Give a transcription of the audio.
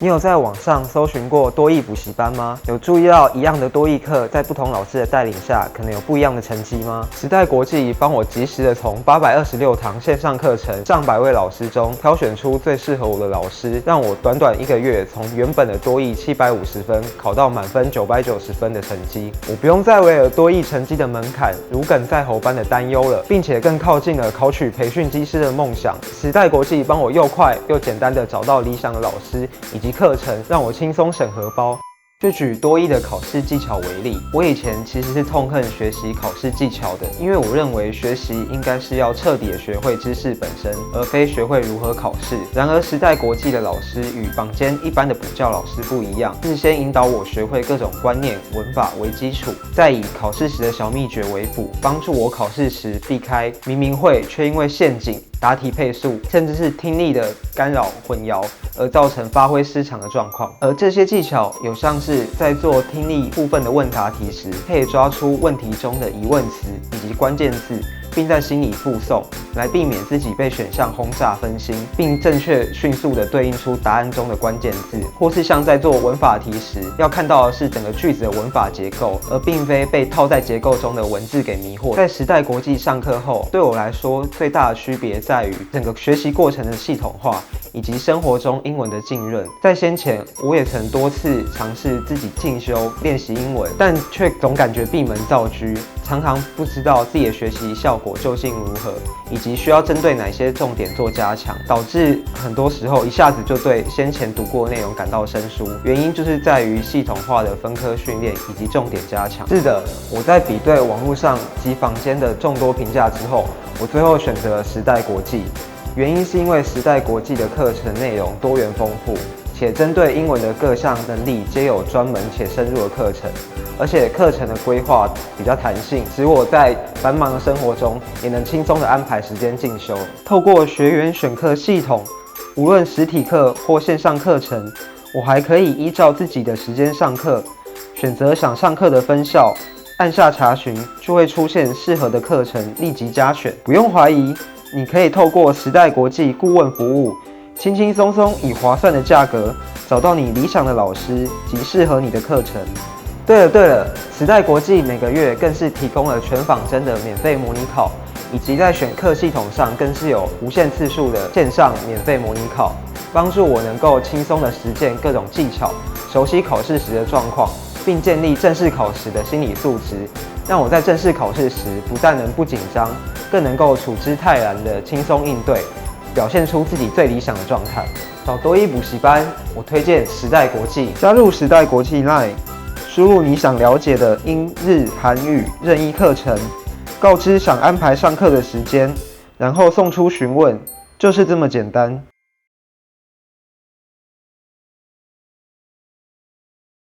你有在网上搜寻过多益补习班吗？有注意到一样的多益课，在不同老师的带领下，可能有不一样的成绩吗？时代国际帮我及时的从826堂线上课程、上百位老师中挑选出最适合我的老师，让我短短1个月从原本的多益750分考到满分990分的成绩。我不用再为了多益成绩的门槛如鲠在喉般的担忧了，并且更靠近了考取培训机师的梦想。时代国际帮我又快又简单的找到理想的老师以及课程，让我轻松省荷包。就举多益的考试技巧为例，我以前其实是痛恨学习考试技巧的，因为我认为学习应该是要彻底的学会知识本身，而非学会如何考试。然而时代国际的老师与坊间一般的补教老师不一样，是先引导我学会各种观念、文法为基础，再以考试时的小秘诀为辅，帮助我考试时避开明明会却因为陷阱、答题配速，甚至是听力的干扰混淆而造成发挥失常的状况。而这些技巧有像是在做听力部分的问答题时，可以抓出问题中的疑问词以及关键字，并在心里复诵，来避免自己被选项轰炸分心，并正确迅速地对应出答案中的关键字。或是像在做文法题时，要看到的是整个句子的文法结构，而并非被套在结构中的文字给迷惑。在时代国际上课后，对我来说最大的区别在于整个学习过程的系统化，以及生活中英文的浸润。在先前，我也曾多次尝试自己进修练习英文，但却总感觉闭门造车，常常不知道自己的学习效果究竟如何，以及需要针对哪些重点做加强，导致很多时候一下子就对先前读过的内容感到生疏。原因就是在于系统化的分科训练以及重点加强。是的，我在比对网络上及坊间的众多评价之后，我最后选择了时代国际。原因是因为时代国际的课程内容多元丰富，且针对英文的各项能力皆有专门且深入的课程，而且课程的规划比较弹性，使我在繁忙的生活中也能轻松的安排时间进修。透过学员选课系统，无论实体课或线上课程，我还可以依照自己的时间上课，选择想上课的分校，按下查询就会出现适合的课程，立即加选。不用怀疑，你可以透过时代国际顾问服务，轻轻松松以划算的价格找到你理想的老师及适合你的课程。对了，时代国际每个月更是提供了全仿真的免费模拟考，以及在选课系统上更是有无限次数的线上免费模拟考，帮助我能够轻松的实践各种技巧，熟悉考试时的状况，并建立正式考时的心理素质，让我在正式考试时不但能不紧张，更能够处之泰然的轻松应对，表现出自己最理想的状态。找多益补习班，我推荐时代国际。加入时代国际 LINE， 输入你想了解的英日韩语任意课程，告知想安排上课的时间，然后送出询问，就是这么简单。